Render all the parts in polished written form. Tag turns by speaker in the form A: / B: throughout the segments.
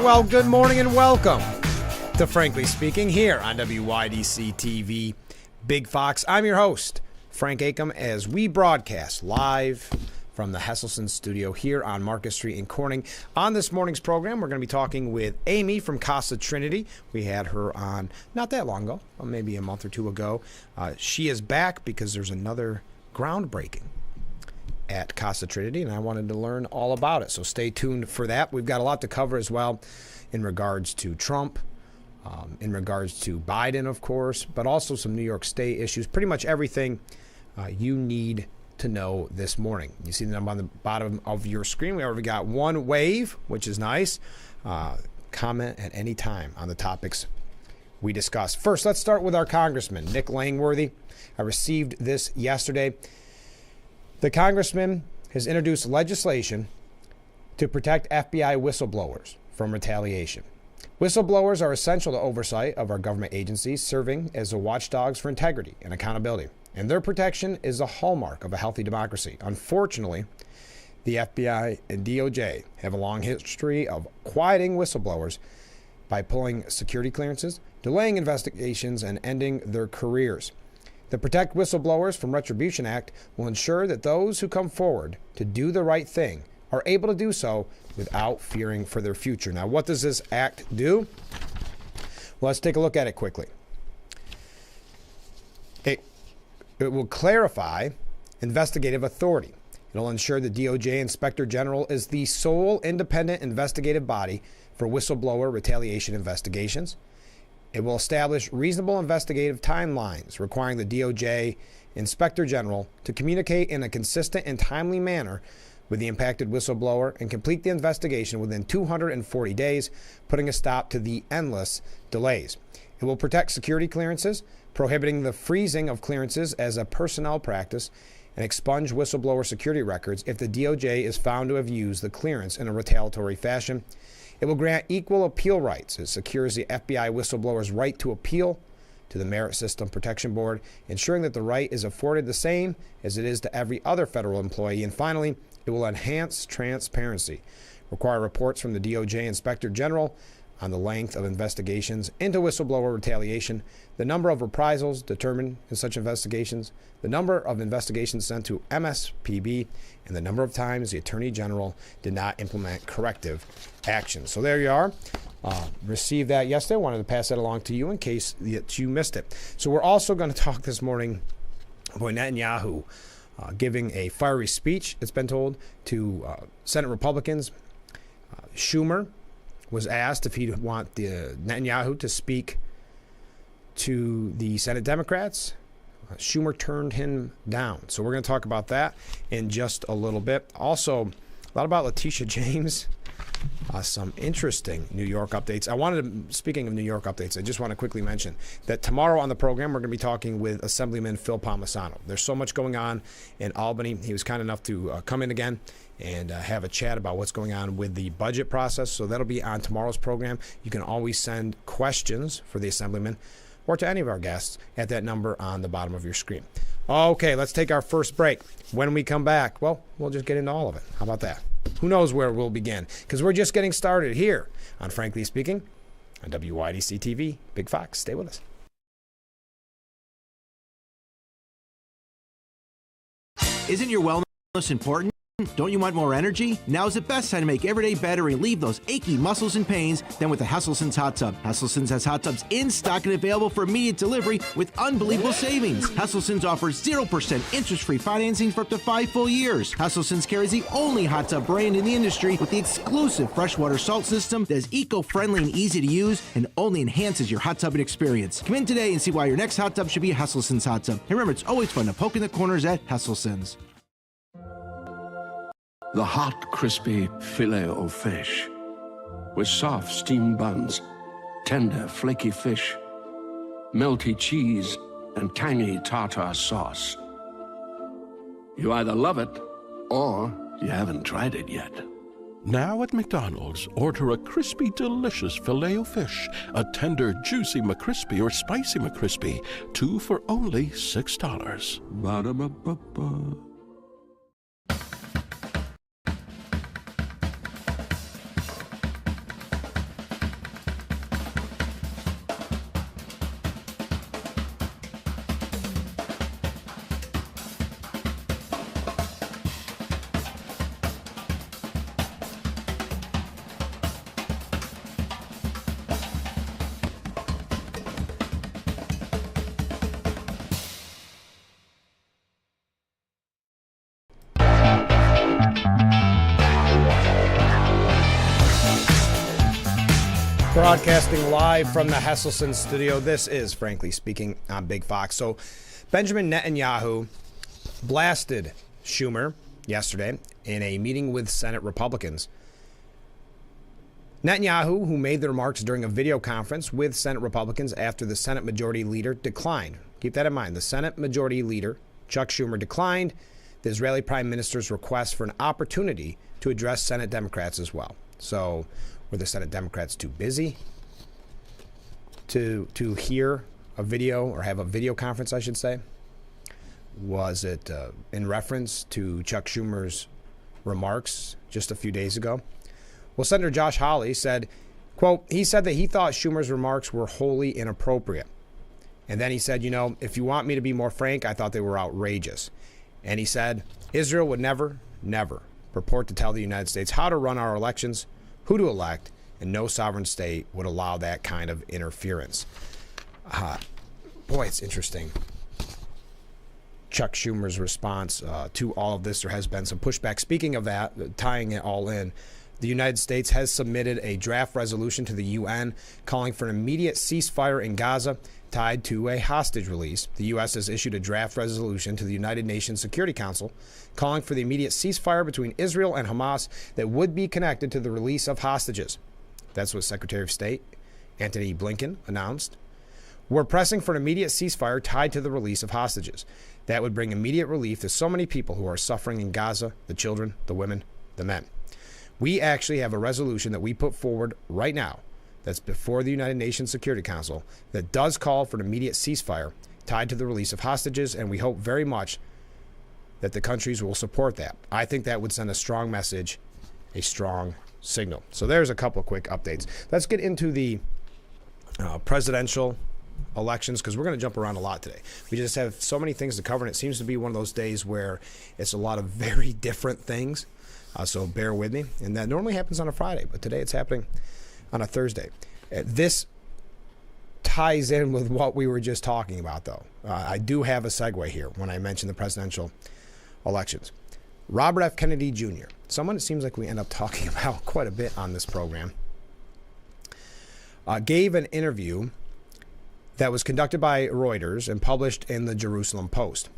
A: Well, good morning and welcome to Frankly Speaking here on WYDC TV Big Fox. I'm your host, Frank Acom, as we broadcast live from the Hesselson studio here on Market Street in Corning. On this morning's program, we're going to be talking with Amy from Casa Trinity. We had her on not that long ago, maybe a month or two ago. She is back because there's another groundbreaking at Casa Trinity, and I wanted to learn all about it. So stay tuned for that. We've got a lot to cover as well in regards to Trump, in regards to Biden, of course, but also some New York State issues. Pretty much everything you need to know this morning. You see the number on the bottom of your screen. We already got one wave, which is nice. Comment at any time on the topics we discuss. First, let's start with our Congressman, Nick Langworthy. I received this yesterday. The Congressman has introduced legislation to protect FBI whistleblowers from retaliation. Whistleblowers are essential to oversight of our government agencies, serving as the watchdogs for integrity and accountability, and their protection is a hallmark of a healthy democracy. Unfortunately, the FBI and DOJ have a long history of quieting whistleblowers by pulling security clearances, delaying investigations, and ending their careers. The Protect Whistleblowers from Retribution Act will ensure that those who come forward to do the right thing are able to do so without fearing for their future. Now, what does this act do? Well, let's take a look at it quickly. It will clarify investigative authority. It'll ensure the DOJ Inspector General is the sole independent investigative body for whistleblower retaliation investigations. It will establish reasonable investigative timelines, requiring the DOJ Inspector General to communicate in a consistent and timely manner with the impacted whistleblower and complete the investigation within 240 days, putting a stop to the endless delays. It will protect security clearances, prohibiting the freezing of clearances as a personnel practice, and expunge whistleblower security records if the DOJ is found to have used the clearance in a retaliatory fashion. It will grant equal appeal rights. It secures the FBI whistleblower's right to appeal to the Merit System Protection Board, ensuring that the right is afforded the same as it is to every other federal employee. And finally, it will enhance transparency, require reports from the DOJ Inspector General on the length of investigations into whistleblower retaliation, the number of reprisals determined in such investigations, the number of investigations sent to MSPB, and the number of times the Attorney General did not implement corrective action. So there you are. Received that yesterday. Wanted to pass that along to you in case that you missed it. So we're also going to talk this morning about Netanyahu giving a fiery speech, it's been told, to Senate Republicans. Schumer was asked if he'd want Netanyahu to speak to the Senate Democrats. Schumer turned him down. So we're going to talk about that in just a little bit. Also, a lot about Letitia James. Some interesting New York updates. Speaking of New York updates, I just want to quickly mention that tomorrow on the program, we're going to be talking with Assemblyman Phil Palmisano. There's so much going on in Albany. He was kind enough to come in again and have a chat about what's going on with the budget process. So that'll be on tomorrow's program. You can always send questions for the Assemblyman or to any of our guests at that number on the bottom of your screen. Okay, let's take our first break. When we come back, well, we'll just get into all of it. How about that? Who knows where we'll begin? Because we're just getting started here on Frankly Speaking on WYDC TV. Big Fox, stay with us.
B: Isn't your wellness important? Don't you want more energy? Now's the best time to make every day better and relieve those achy muscles and pains than with the Hesselson's Hot Tub. Hesselson's has hot tubs in stock and available for immediate delivery with unbelievable savings. Hesselson's offers 0% interest-free financing for up to 5 full years. Hesselson's carries the only hot tub brand in the industry with the exclusive freshwater salt system that is eco-friendly and easy to use and only enhances your hot tubbing experience. Come in today and see why your next hot tub should be a Hesselson's Hot Tub. And remember, it's always fun to poke in the corners at Hesselson's.
C: The hot, crispy filet o fish with soft steamed buns, tender, flaky fish, melty cheese, and tangy tartar sauce. You either love it or you haven't tried it yet.
D: Now at McDonald's, order a crispy, delicious Filet-O-Fish, a tender, juicy McCrispy or spicy McCrispy, 2 for only $6.
C: Ba-da-ba-ba-ba.
A: Broadcasting live from the Hesselson studio. This is Frankly Speaking on Big Fox. So Benjamin Netanyahu blasted Schumer yesterday in a meeting with Senate Republicans. Netanyahu, who made the remarks during a video conference with Senate Republicans after the Senate Majority Leader declined. Keep that in mind. The Senate Majority Leader, Chuck Schumer, declined the Israeli Prime Minister's request for an opportunity to address Senate Democrats as well. So were the Senate Democrats too busy to hear a video or have a video conference, I should say? Was it in reference to Chuck Schumer's remarks just a few days ago? Well, Senator Josh Hawley said, quote, he said that he thought Schumer's remarks were wholly inappropriate. And then he said, you know, if you want me to be more frank, I thought they were outrageous. And he said, Israel would never, never purport to tell the United States how to run our elections, who to elect, and no sovereign state would allow that kind of interference. Boy, it's interesting. Chuck Schumer's response to all of this, there has been some pushback. Speaking of that, tying it all in, the United States has submitted a draft resolution to the UN calling for an immediate ceasefire in Gaza tied to a hostage release. The U.S. has issued a draft resolution to the United Nations Security Council calling for the immediate ceasefire between Israel and Hamas that would be connected to the release of hostages. That's what Secretary of State Antony Blinken announced. We're pressing for an immediate ceasefire tied to the release of hostages. That would bring immediate relief to so many people who are suffering in Gaza, the children, the women, the men. We actually have a resolution that we put forward right now that's before the United Nations Security Council that does call for an immediate ceasefire tied to the release of hostages, and we hope very much that the countries will support that. I think that would send a strong message, a strong signal. So there's a couple of quick updates. Let's get into the presidential elections, because we're going to jump around a lot today. We just have so many things to cover, and it seems to be one of those days where it's a lot of very different things. So bear with me. And that normally happens on a Friday, but today it's happening on a Thursday. This ties in with what we were just talking about, though. I do have a segue here when I mention the presidential elections. Robert F. Kennedy Jr., someone it seems like we end up talking about quite a bit on this program, gave an interview that was conducted by Reuters and published in the Jerusalem Post.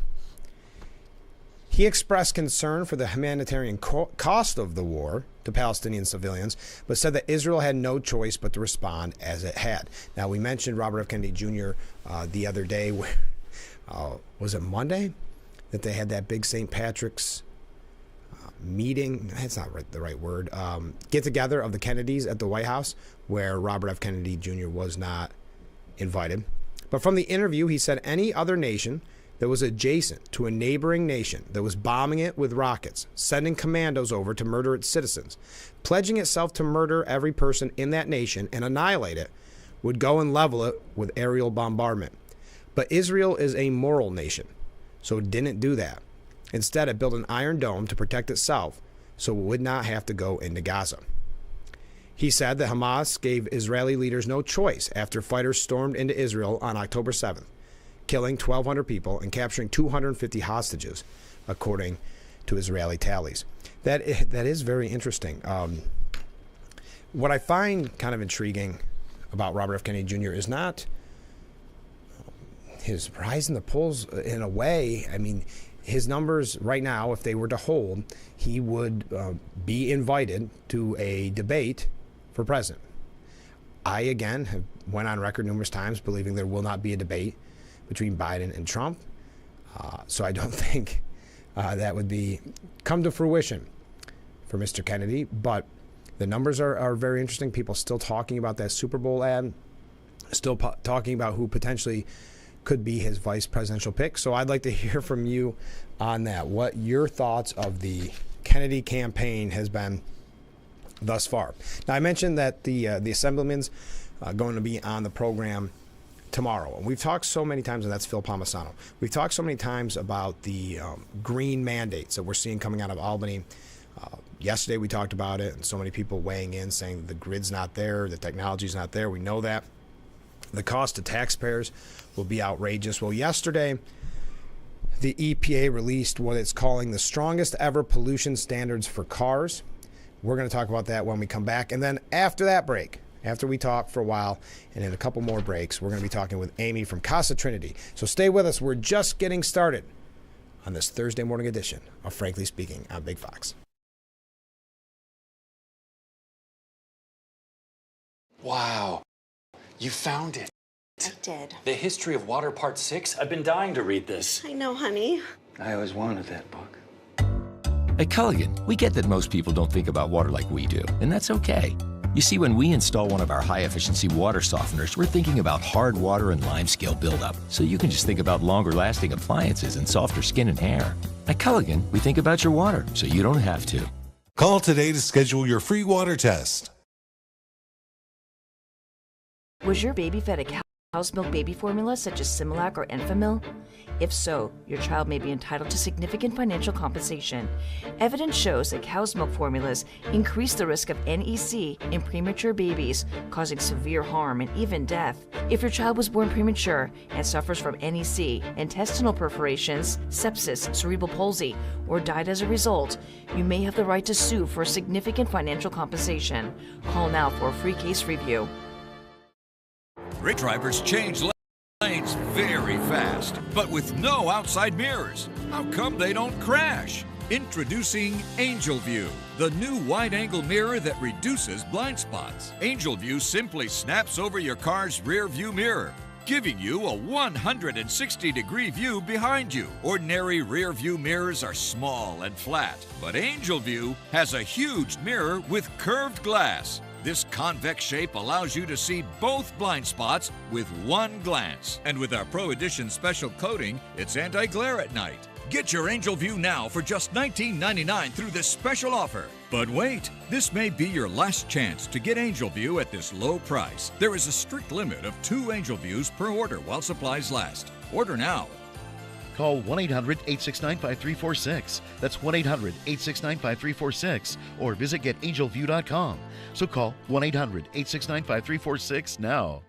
A: He expressed concern for the humanitarian cost of the war to Palestinian civilians, but said that Israel had no choice but to respond as it had. Now, we mentioned Robert F. Kennedy Jr. The other day, where, was it Monday, that they had that big St. Patrick's meeting? That's not the right word. Get together of the Kennedys at the White House, where Robert F. Kennedy Jr. was not invited. But from the interview, he said any other nation that was adjacent to a neighboring nation that was bombing it with rockets, sending commandos over to murder its citizens, pledging itself to murder every person in that nation and annihilate it, would go and level it with aerial bombardment. But Israel is a moral nation, so it didn't do that. Instead, it built an iron dome to protect itself so it would not have to go into Gaza. He said that Hamas gave Israeli leaders no choice after fighters stormed into Israel on October 7th, killing 1,200 people and capturing 250 hostages, according to Israeli tallies. That is very interesting. What I find kind of intriguing about Robert F. Kennedy Jr. is not his rise in the polls in a way. I mean, his numbers right now, if they were to hold, he would be invited to a debate for president. I, again, have went on record numerous times believing there will not be a debate between Biden and Trump. So I don't think that would come to fruition for Mr. Kennedy. But the numbers are very interesting. People still talking about that Super Bowl ad, still talking about who potentially could be his vice presidential pick. So I'd like to hear from you on that. What your thoughts of the Kennedy campaign has been thus far. Now, I mentioned that the Assemblyman's going to be on the program tomorrow. And we've talked so many times, and that's Phil Palmisano. We've talked so many times about the green mandates that we're seeing coming out of Albany. Yesterday we talked about it, and so many people weighing in saying the grid's not there, the technology's not there. We know that. The cost to taxpayers will be outrageous. Well, yesterday, the EPA released what it's calling the strongest ever pollution standards for cars. We're going to talk about that when we come back. And then after that break, After we talk for a while and in a couple more breaks, we're going to be talking with Amy from Casa Trinity. So stay with us. We're just getting started on this Thursday morning edition of Frankly Speaking on Big Fox.
E: Wow, you found it.
F: I did.
E: The History of Water Part 6? I've been dying to read this.
F: I know, honey.
E: I always wanted that book.
G: At Culligan, we get that most people don't think about water like we do, and that's okay. You see, when we install one of our high-efficiency water softeners, we're thinking about hard water and limescale buildup, so you can just think about longer-lasting appliances and softer skin and hair. At Culligan, we think about your water, so you don't have to.
H: Call today to schedule your free water test.
I: Was your baby fed a cow's milk baby formula such as Similac or Enfamil? If so, your child may be entitled to significant financial compensation. Evidence shows that cow's milk formulas increase the risk of NEC in premature babies, causing severe harm and even death. If your child was born premature and suffers from NEC, intestinal perforations, sepsis, cerebral palsy, or died as a result, you may have the right to sue for significant financial compensation. Call now for a free case review.
J: Great drivers change lanes very fast, but with no outside mirrors. How come they don't crash? Introducing Angel View, the new wide-angle mirror that reduces blind spots. Angel View simply snaps over your car's rear view mirror, giving you a 160-degree view behind you. Ordinary rear view mirrors are small and flat, but Angel View has a huge mirror with curved glass. This convex shape allows you to see both blind spots with one glance. And with our Pro Edition special coating, it's anti-glare at night. Get your Angel View now for just $19.99 through this special offer. But wait, this may be your last chance to get Angel View at this low price. There is a strict limit of 2 Angel Views per order while supplies last. Order now.
K: Call 1-800-869-5346. That's 1-800-869-5346. Or visit getangelview.com. So call 1-800-869-5346 now.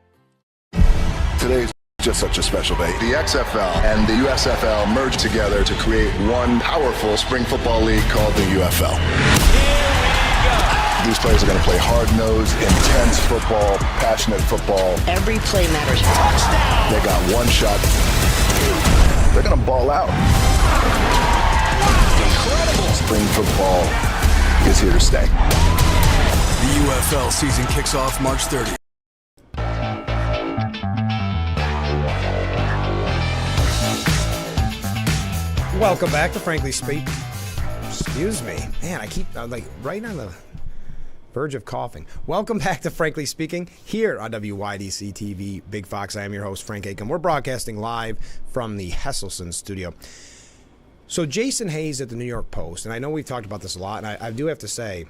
L: Today's just such a special day. The XFL and the USFL merged together to create one powerful spring football league called the UFL. These players are going to play hard-nosed, intense football, passionate football.
F: Every play matters.
L: They got one shot. They're going to ball out. Incredible. Spring football is here to stay.
M: The UFL season kicks off March 30th.
A: Welcome back to Frankly Speak. Excuse me. Man, I keep right on the verge of coughing. Welcome back to Frankly Speaking here on WYDC TV, Big Fox. I am your host, Frank Aiken. We're broadcasting live from the Hesselson studio. So Jason Hayes at the New York Post, and I know we've talked about this a lot, and I do have to say,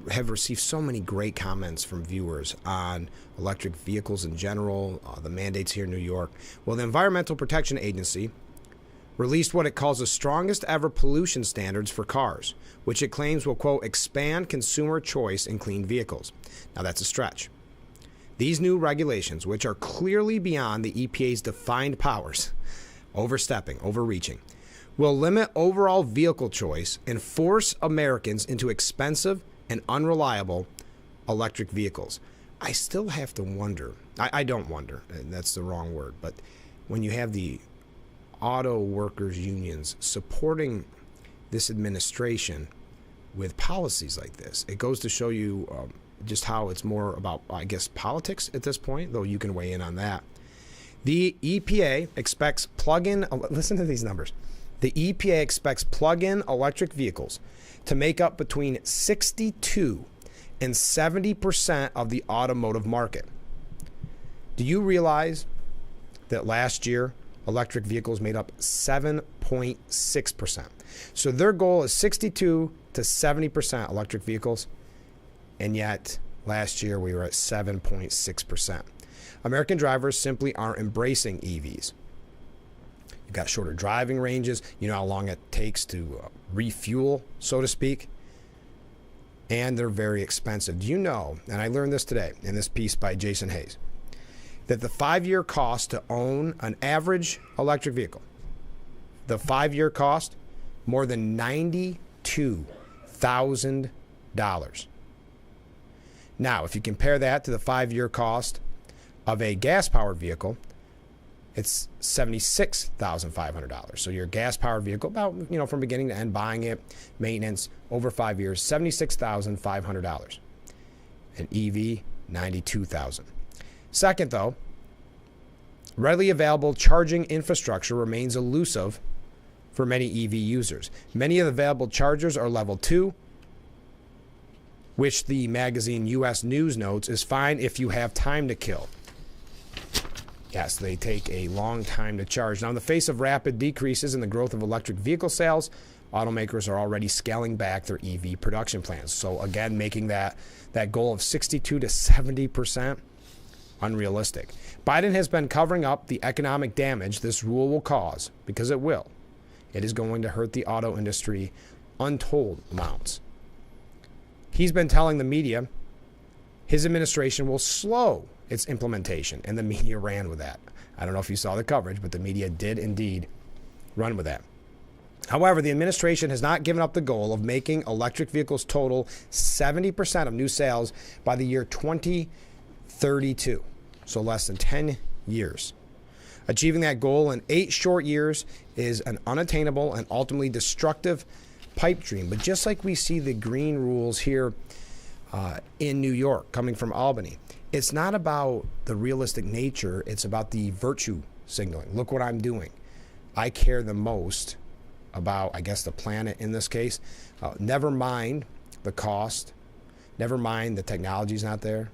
A: have received so many great comments from viewers on electric vehicles in general, the mandates here in New York. Well, the Environmental Protection Agency released what it calls the strongest ever pollution standards for cars, which it claims will, quote, expand consumer choice in clean vehicles. Now, that's a stretch. These new regulations, which are clearly beyond the EPA's defined powers, overreaching, will limit overall vehicle choice and force Americans into expensive and unreliable electric vehicles. I still have to wonder, I don't wonder, and that's the wrong word, but when you have the auto workers unions supporting this administration with policies like this, it goes to show you just how it's more about, I guess, politics at this point, though you can weigh in on that. The EPA expects listen to these numbers. The EPA expects plug-in electric vehicles to make up between 62 and 70% of the automotive market. Do you realize that last year electric vehicles made up 7.6%? So their goal is 62 to 70% electric vehicles, and yet last year we were at 7.6%. American drivers simply aren't embracing EVs. You've got shorter driving ranges. You know how long it takes to refuel, so to speak. And they're very expensive. Do you know, and I learned this today in this piece by Jason Hayes, that the 5-year cost to own an average electric vehicle, the 5-year cost, more than $92,000. Now, if you compare that to the 5-year cost of a gas-powered vehicle, it's $76,500. So your gas-powered vehicle, about, from beginning to end, buying it, maintenance, over 5 years, $76,500. An EV, $92,000. Second, though, readily available charging infrastructure remains elusive for many EV users. Many of the available chargers are level 2, which the magazine U.S. News notes is fine if you have time to kill. Yes, they take a long time to charge. Now, in the face of rapid decreases in the growth of electric vehicle sales, automakers are already scaling back their EV production plans. So again, making that goal of 62 to 70% unrealistic. Biden has been covering up the economic damage this rule will cause, because it will. It is going to hurt the auto industry untold amounts. He's been telling the media his administration will slow its implementation, and the media ran with that. I don't know if you saw the coverage, but the media did indeed run with that. However, the administration has not given up the goal of making electric vehicles total 70% of new sales by the year 2032, so less than 10 years. Achieving that goal in 8 short years is an unattainable and ultimately destructive pipe dream. But just like we see the green rules here in New York coming from Albany, it's not about the realistic nature, it's about the virtue signaling. Look what I'm doing. I care the most about, I guess, the planet in this case. Never mind the cost. Never mind the technology's not there.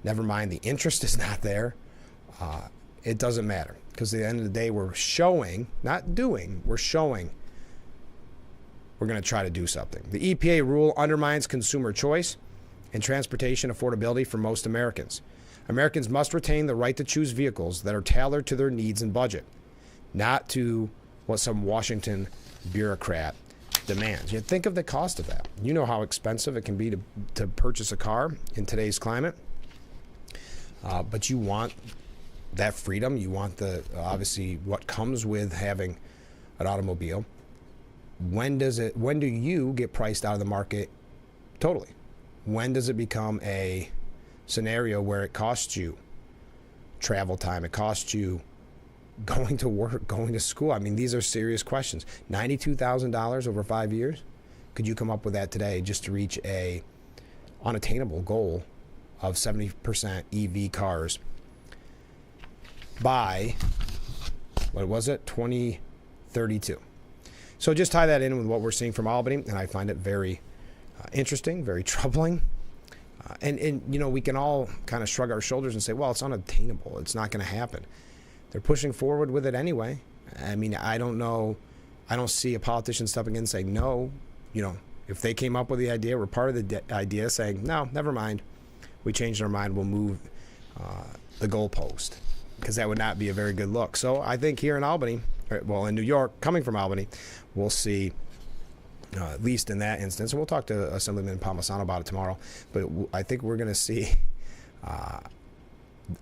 A: Never mind the interest is not there. It doesn't matter, because at the end of the day, we're showing, not doing, we're showing we're going to try to do something. The EPA rule undermines consumer choice and transportation affordability for most Americans. Americans must retain the right to choose vehicles that are tailored to their needs and budget, not to what some Washington bureaucrat demands. You think of the cost of that. You know how expensive it can be to purchase a car in today's climate. But you want that freedom. You want obviously what comes with having an automobile. When do you get priced out of the market totally? When does it become a scenario where it costs you travel time, it costs you going to work, going to school? I mean, these are serious questions. $92,000 over 5 years? Could you come up with that today just to reach a unattainable goal of 70% EV cars by, what was it, 2032? So just tie that in with what we're seeing from Albany, and I find it very interesting, very troubling. And we can all kind of shrug our shoulders and say, well, it's unattainable. It's not going to happen. They're pushing forward with it anyway. I mean, I don't know. I don't see a politician stepping in and saying, no. If they came up with the idea, we're part of the idea, saying, no, never mind. We changed our mind. We'll move the goalpost, because that would not be a very good look. So I think here in Albany, in New York, coming from Albany, we'll see, at least in that instance, and we'll talk to Assemblyman Palmisano about it tomorrow, but I think we're going to see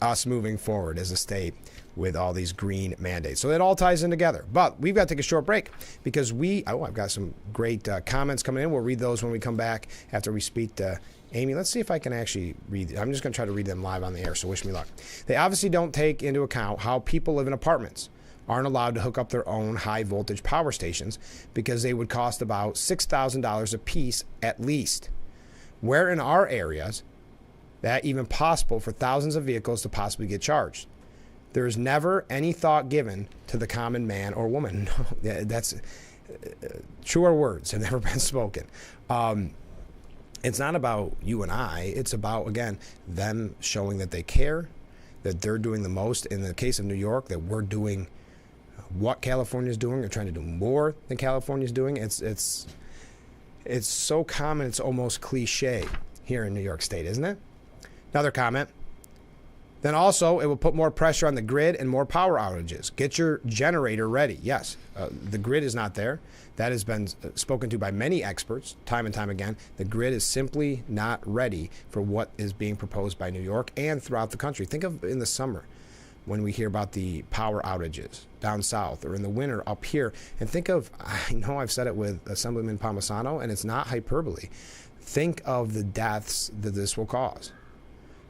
A: us moving forward as a state with all these green mandates. So that all ties in together. But we've got to take a short break because I've got some great comments coming in. We'll read those when we come back after we speak to Amy. Let's see if I can actually read. I'm just going to try to read them live on the air, so wish me luck. They obviously don't take into account how people live in apartments aren't allowed to hook up their own high-voltage power stations because they would cost about $6,000 a piece at least. Where in our areas that even possible for thousands of vehicles to possibly get charged? There is never any thought given to the common man or woman. No, that's truer words have never been spoken. It's not about you and I. It's about, again, them showing that they care, that they're doing the most. In the case of New York, that we're doing what California's doing. They're trying to do more than California's doing. It's so common, it's almost cliche here in New York State, isn't it? Another comment. Then also, it will put more pressure on the grid and more power outages. Get your generator ready. Yes, the grid is not there. That has been spoken to by many experts time and time again. The grid is simply not ready for what is being proposed by New York and throughout the country. Think of in the summer when we hear about the power outages down south, or in the winter up here. And think of, I know I've said it with Assemblyman Palmisano, and it's not hyperbole. think of the deaths that this will cause.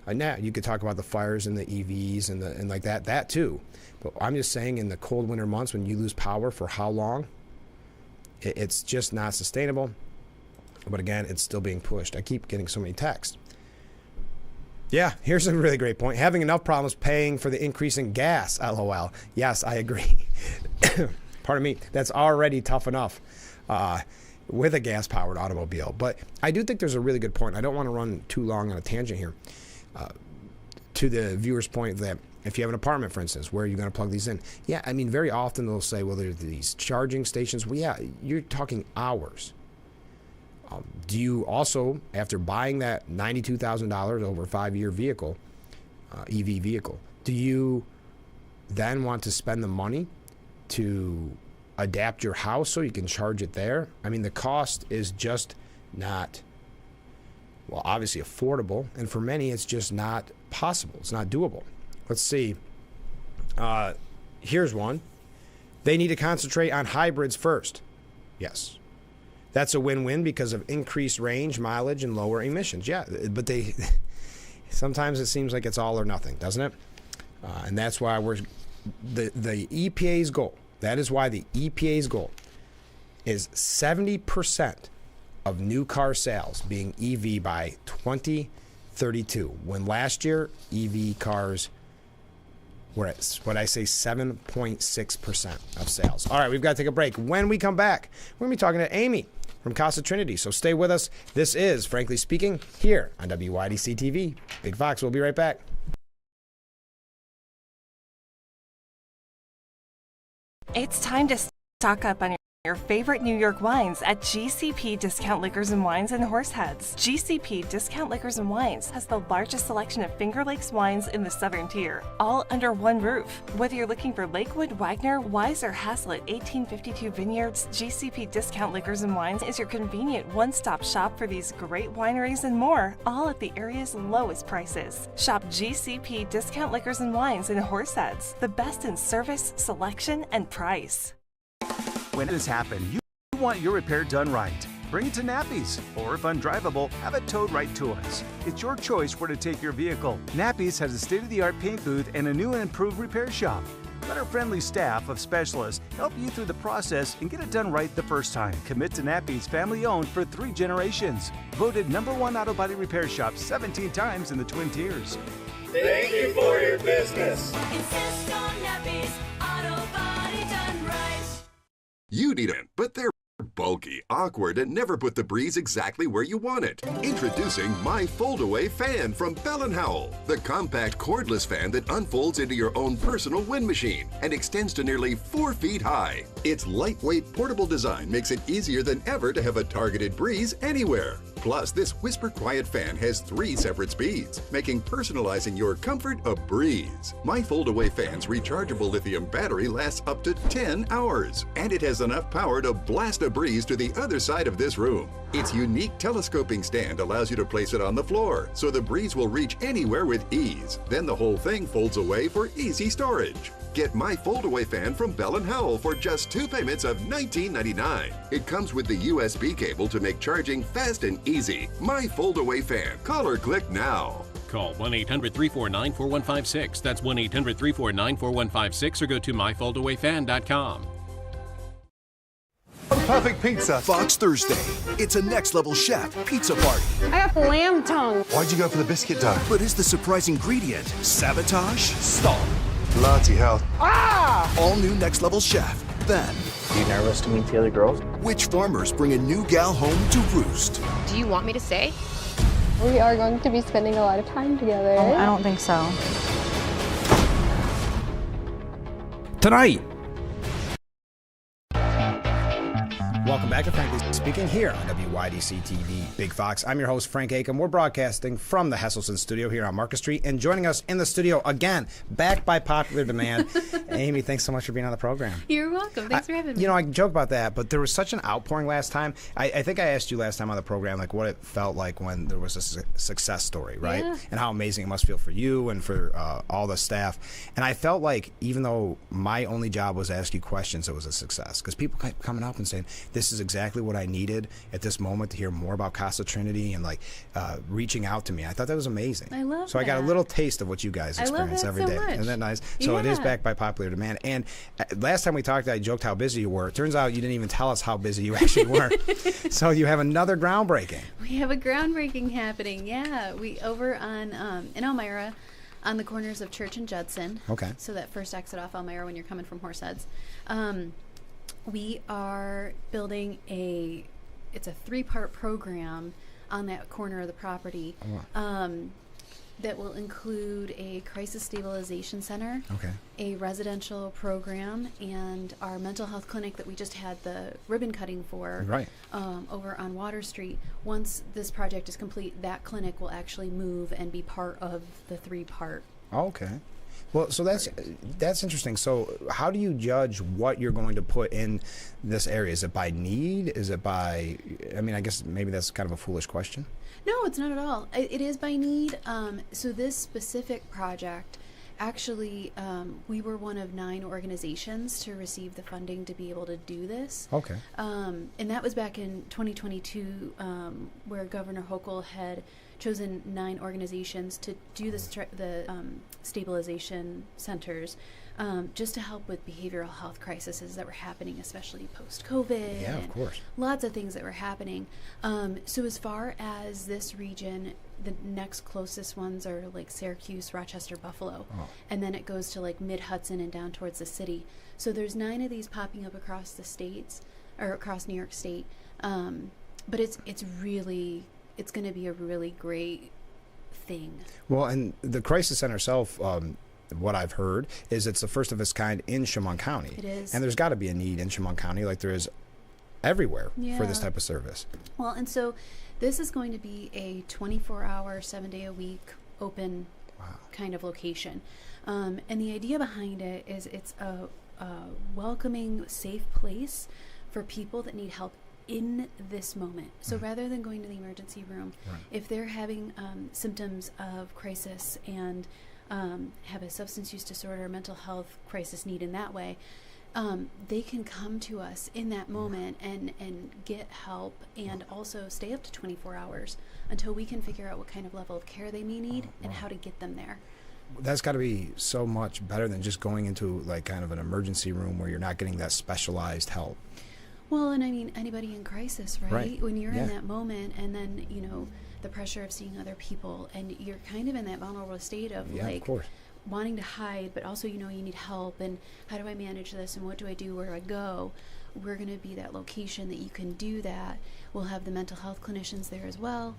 A: Now, you could talk about the fires and the EVs and like that too. But I'm just saying, in the cold winter months when you lose power for how long, it's just not sustainable. But again, it's still being pushed. I keep getting so many texts. Yeah, here's a really great point. Having enough problems paying for the increase in gas, LOL. Yes, I agree. Pardon me. That's already tough enough with a gas-powered automobile. But I do think there's a really good point. I don't want to run too long on a tangent here. To the viewer's point that if you have an apartment, for instance, where are you going to plug these in? Yeah, I mean, very often they'll say, well, there's these charging stations. Well, yeah, you're talking hours. Do you also, after buying that $92,000 over a 5-year vehicle, EV vehicle, do you then want to spend the money to adapt your house so you can charge it there? I mean, the cost is just not, well, obviously affordable, and for many, it's just not possible. It's not doable. Let's see. Here's one. They need to concentrate on hybrids first. Yes. That's a win-win because of increased range, mileage, and lower emissions. Yeah, but sometimes it seems like it's all or nothing, doesn't it? And that's why the EPA's goal, that is why the EPA's goal is 70% of new car sales being EV by 2032, when last year EV cars were at, what I say, 7.6% of sales. All right, we've got to take a break. When we come back, we're going to be talking to Amy from Casa Trinity. So stay with us. This is Frankly Speaking here on WYDC TV. Big Fox, we'll be right back.
N: It's time to stock up on your favorite New York wines at GCP Discount Liquors and Wines in Horseheads. GCP Discount Liquors and Wines has the largest selection of Finger Lakes wines in the Southern Tier, all under one roof. Whether you're looking for Lakewood, Wagner, Wise, or Haslett 1852 Vineyards, GCP Discount Liquors and Wines is your convenient one-stop shop for these great wineries and more, all at the area's lowest prices. Shop GCP Discount Liquors and Wines in Horseheads, the best in service, selection, and price.
O: When this happens, you want your repair done right. Bring it to Nappy's, or if undrivable, have it towed right to us. It's your choice where to take your vehicle. Nappy's has a state-of-the-art paint booth and a new and improved repair shop. Let our friendly staff of specialists help you through the process and get it done right the first time. Commit to Nappy's, family-owned for 3 generations. Voted #1 auto body repair shop 17 times in the Twin Tiers.
P: Thank you for your business.
Q: Insist on Nappy's auto body done right.
R: You need it, but they're bulky, awkward, and never put the breeze exactly where you want it. Introducing my fold-away fan from Bell & Howell, the compact cordless fan that unfolds into your own personal wind machine and extends to nearly 4 feet high. Its lightweight, portable design makes it easier than ever to have a targeted breeze anywhere. Plus, this whisper-quiet fan has 3 separate speeds, making personalizing your comfort a breeze. My fold-away fan's rechargeable lithium battery lasts up to 10 hours, and it has enough power to blast a breeze to the other side of this room. Its unique telescoping stand allows you to place it on the floor, so the breeze will reach anywhere with ease. Then the whole thing folds away for easy storage. Get my fold-away fan from Bell & Howell for just 2 payments of $19.99. It comes with the USB cable to make charging fast and easy. My fold-away fan. Call or click now.
S: Call 1-800-349-4156. That's 1-800-349-4156 or go to myfoldawayfan.com.
M: Perfect pizza. Fox Thursday. It's a next-level chef pizza party.
T: I got lamb tongue.
M: Why'd you go for the biscuit dough? But is the surprise ingredient sabotage? Stop.
U: Bloody hell.
T: Ah!
M: All new next-level chef. Then.
U: Are you nervous to meet the other girls?
M: Which farmers bring a new gal home to roost?
V: Do you want me to stay?
W: We are going to be spending a lot of time together.
X: Oh, I don't think so.
A: Tonight. Welcome back to Frankly Speaking here on WYDC TV Big Fox. I'm your host, Frank Aiken. We're broadcasting from the Hesselson studio here on Market Street. And joining us in the studio again, back by popular demand, Amy, thanks so much for being on the program.
V: You're welcome. Thanks for having me.
A: You know, I joke about that, but there was such an outpouring last time. I think I asked you last time on the program, like, what it felt like when there was a success story, right?
V: Yeah.
A: And how amazing it must feel for you and for all the staff. And I felt like even though my only job was to ask you questions, it was a success. Because people kept coming up and saying, this is exactly what I needed at this moment to hear more about Casa Trinity and like reaching out to me. I thought that was amazing.
B: I love
A: So I got a
B: that.
A: little taste of what you guys experience
B: that
A: every
B: so
A: day.
B: much.
A: Isn't that nice? So it is
B: Yeah.
A: backed by popular demand. And last time we talked, I joked how busy you were. It turns out you didn't even tell us how busy you actually were. So you have another groundbreaking.
B: We have a groundbreaking happening. Yeah, we over on in Elmira, on the corners of Church and Judson.
A: Okay.
B: So that first exit off Elmira when you're coming from Horseheads. We are building it's a 3-part program on that corner of the property. That will include a crisis stabilization center, a residential program, and our mental health clinic that we just had the ribbon cutting for over on Water Street. Once this project is complete, that clinic will actually move and be part of the 3-part.
A: Okay. Well, so that's interesting. So how do you judge what you're going to put in this area? Is it by need? Is it by, I mean, I guess maybe that's kind of a foolish question.
B: No, it's not at all. It is by need. So this specific project, actually, we were one of 9 organizations to receive the funding to be able to do this.
A: Okay.
B: And that was back in 2022, where Governor Hochul had chosen 9 organizations to do the stabilization centers, just to help with behavioral health crises that were happening, especially post-COVID.
A: Yeah, of course.
B: Lots of things that were happening. So as far as this region, the next closest ones are like Syracuse, Rochester, Buffalo. And then it goes to like mid-Hudson and down towards the city. So there's 9 of these popping up across the states, or across New York State. But it's going to be a really great thing.
A: Well, and the Crisis Center itself, what I've heard is it's the first of its kind in Chemung County.
B: It is.
A: And there's got to be a need in Chemung County like there is everywhere for this type of service.
B: Well, and so this is going to be a 24-hour, 7-day-a-week open kind of location. And the idea behind it is it's a welcoming, safe place for people that need help in this moment. So rather than going to the emergency room, if they're having symptoms of crisis and have a substance use disorder, mental health crisis need in that way, they can come to us in that moment and get help, and also stay up to 24 hours until we can figure out what kind of level of care they may need and how to get them there.
A: That's got to be so much better than just going into like kind of an emergency room where you're not getting that specialized help.
B: Well, and I mean, anybody in crisis, right? When you're in
A: Yeah.
B: that moment, and then, you know, the pressure of seeing other people, and you're kind of in that vulnerable state of like
A: of course.
B: wanting to hide, but also, you know, you need help, and how do I manage this, and what do I do, where do I go? We're going to be that location that you can do that. We'll have the mental health clinicians there as well.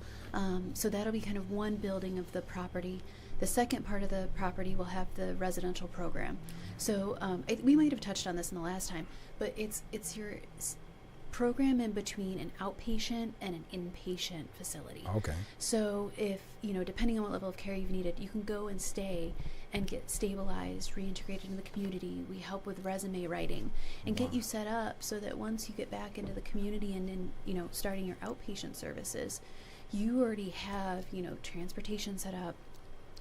B: So that'll be kind of one building of the property. The second part of the property will have the residential program. So we might have touched on this in the last time, but it's your program in between an outpatient and an inpatient facility.
A: Okay.
B: So if, you know, depending on what level of care you've needed, you can go and stay and get stabilized, reintegrated in the community. We help with resume writing and get you set up so that once you get back into the community and in, you know, starting your outpatient services, you already have, you know, transportation set up.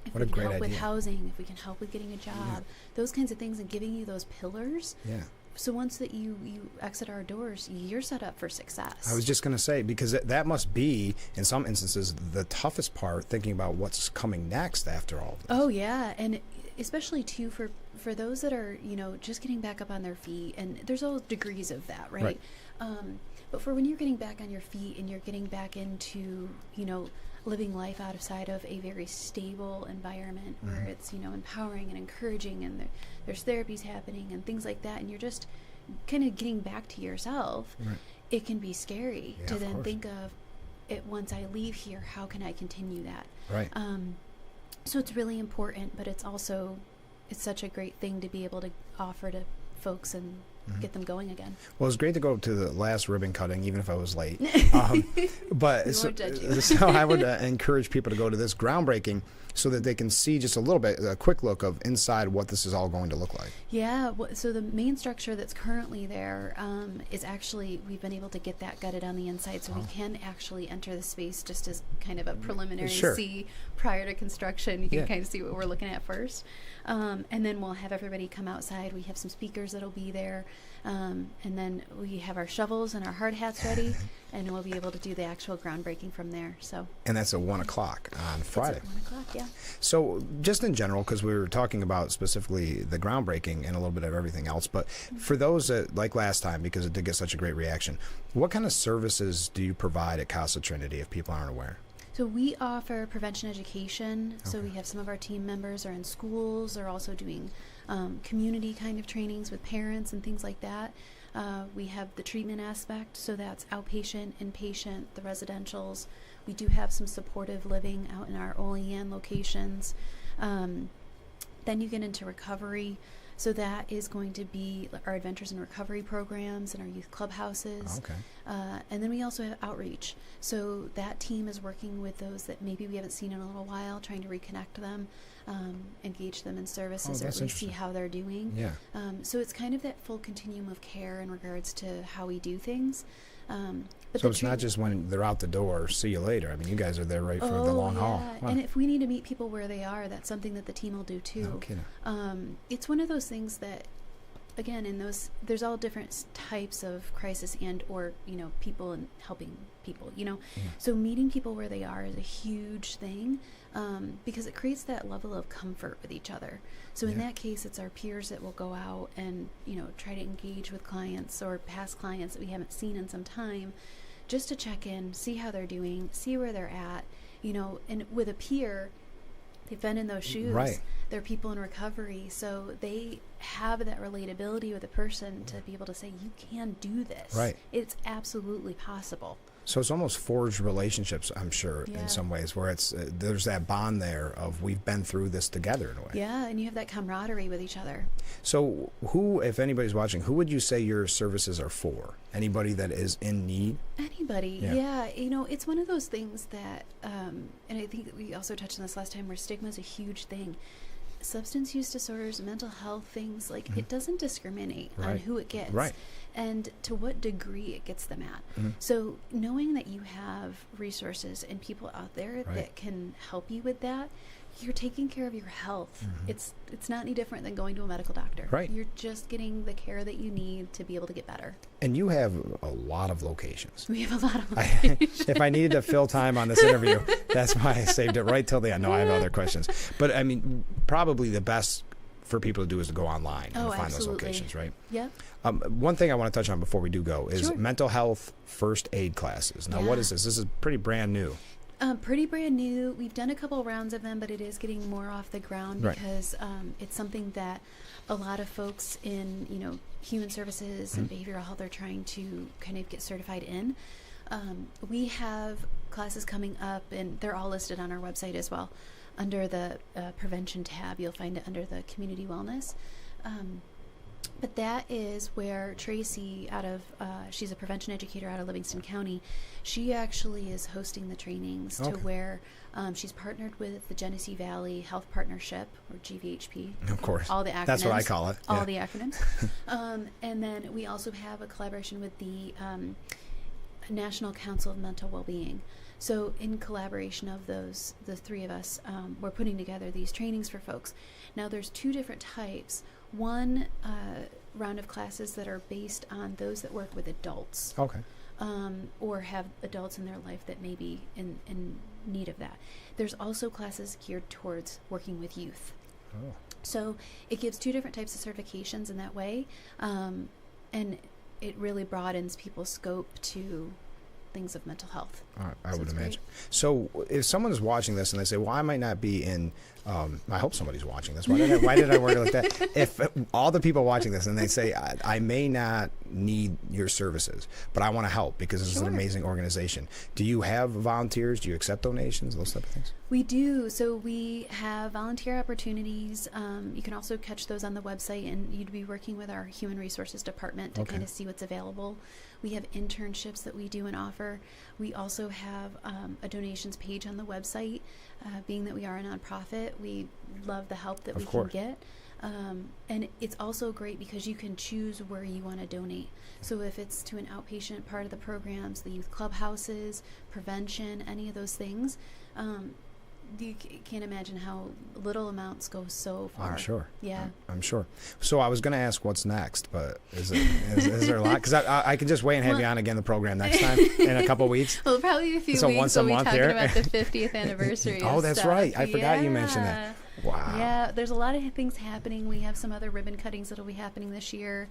B: If
A: What a
B: we can
A: great
B: help with
A: idea.
B: housing, if we can help with getting a job, those kinds of things, and giving you those pillars.
A: Yeah.
B: So once that you exit our doors, you're set up for success.
A: I was just going to say, because that must be, in some instances, the toughest part, thinking about what's coming next after all this.
B: Oh, yeah. And especially, too, for those that are, you know, just getting back up on their feet. And there's all degrees of that, right? But for when you're getting back on your feet and you're getting back into, you know, living life outside of a very stable environment where it's, you know, empowering and encouraging, and there's therapies happening and things like that, and you're just kind of getting back to yourself, it can be scary to then think of it. Once I leave here, how can I continue that?
A: Right.
B: So it's really important, but it's such a great thing to be able to offer to folks and get them going again.
A: Well, it was great to go to the last ribbon cutting, even if I was late. But
B: We
A: so,
B: won't judge you.
A: so I would encourage people to go to this groundbreaking so that they can see just a little bit, a quick look of inside what this is all going to look like.
B: Yeah, so the main structure that's currently there is actually, we've been able to get that gutted on the inside, so we can actually enter the space just as kind of a preliminary see prior to construction. You can kind of see what we're looking at first. And then we'll have everybody come outside. We have some speakers that'll be there. And then we have our shovels and our hard hats ready, and we'll be able to do the actual groundbreaking from there. So.
A: And that's at 1 o'clock on Friday.
B: It's at 1 o'clock, yeah.
A: So just in general, because we were talking about specifically the groundbreaking and a little bit of everything else, but for those that, like last time, because it did get such a great reaction, what kind of services do you provide at Casa Trinity if people aren't aware?
B: So we offer prevention education. So we have some of our team members are in schools. They're also doing community kind of trainings with parents and things like that. We have the treatment aspect, so that's outpatient, inpatient, the residentials. We do have some supportive living out in our Olean locations. Then you get into recovery. So that is going to be our Adventures in Recovery programs and our youth clubhouses.
A: Okay.
B: And then we also have outreach. So that team is working with those that maybe we haven't seen in a little while, trying to reconnect them, engage them in services, or at least see how they're doing.
A: Yeah.
B: So it's kind of that full continuum of care in regards to how we do things. But
A: so it's not just when they're out the door, see you later. I mean, you guys are there right for the long haul. Wow.
B: And if we need to meet people where they are, that's something that the team will do too.
A: No kidding.
B: It's one of those things that, again, in those, there's all different types of crisis and or, people and helping people,
A: Yeah.
B: So meeting people where they are is a huge thing, because it creates that level of comfort with each other. So in that case, it's our peers that will go out and, try to engage with clients or past clients that we haven't seen in some time, just to check in, see how they're doing, see where they're at, and with a peer, they've been in those shoes.
A: Right.
B: They're people in recovery, so they have that relatability with a person to be able to say, you can do this.
A: Right.
B: It's absolutely possible.
A: So it's almost forged relationships, I'm sure, in some ways, where it's there's that bond there of we've been through this together in a way.
B: Yeah, and you have that camaraderie with each other.
A: So who, if anybody's watching, who would you say your services are for? Anybody that is in need?
B: Anybody, yeah. It's one of those things that, and I think that we also touched on this last time, where stigma is a huge thing. Substance use disorders, mental health things, it doesn't discriminate on who it gets and to what degree it gets them at. So knowing that you have resources and people out there that can help you with that, you're taking care of your health. It's not any different than going to a medical doctor.
A: Right.
B: You're just getting the care that you need to be able to get better.
A: And you have a lot of locations.
B: We have a lot of locations.
A: If I needed to fill time on this interview, that's why I saved it right till the end. No, I have other questions. But I mean, probably the best for people to do is to go online and find those locations, right?
B: Yeah.
A: One thing I want to touch on before we do go is mental health first aid classes. Now, what is this? This is pretty brand new.
B: Pretty brand new. We've done a couple rounds of them, but it is getting more off the ground because it's something that a lot of folks in human services and behavioral health are trying to kind of get certified in. We have classes coming up, and they're all listed on our website as well. Under the prevention tab, you'll find it under the community wellness. But that is where Tracy, she's a prevention educator out of Livingston County. She actually is hosting the trainings to where she's partnered with the Genesee Valley Health Partnership, or GVHP.
A: Of course.
B: All the acronyms.
A: That's what I call it.
B: All the acronyms. And then we also have a collaboration with the National Council of Mental Wellbeing. So in collaboration of the three of us, we're putting together these trainings for folks. Now there's two different types. One round of classes that are based on those that work with adults.
A: Okay.
B: Or have adults in their life that may be in need of that. There's also classes geared towards working with youth. Oh. So it gives two different types of certifications in that way. And it really broadens people's scope to things of mental health.
A: I would imagine. So if someone is watching this and they say, well, I might not be in, I hope somebody's watching this. Why did I word it like that? If all the people watching this and they say, I may not need your services, but I want to help because this is an amazing organization. Do you have volunteers? Do you accept donations? Those type of things?
B: We do. So we have volunteer opportunities. You can also catch those on the website, and you'd be working with our human resources department to kind of see what's available. We have internships that we do and offer. We also have a donations page on the website. Being that we are a nonprofit, we love the help that we can get. And it's also great because you can choose where you want to donate. So if it's to an outpatient part of the programs, the youth clubhouses, prevention, any of those things, can't imagine how little amounts go so far.
A: I'm sure.
B: Yeah.
A: I'm sure. So I was going to ask what's next, but is there a lot? Because I can just wait and have you on again the program next time in a couple weeks.
B: Well, probably a few
A: so
B: weeks.
A: once a
B: we'll
A: month
B: be talking
A: here.
B: about the 50th anniversary.
A: Oh, that's
B: stuff.
A: right. I forgot you mentioned that. Wow.
B: Yeah, there's a lot of things happening. We have some other ribbon cuttings that'll be happening this year.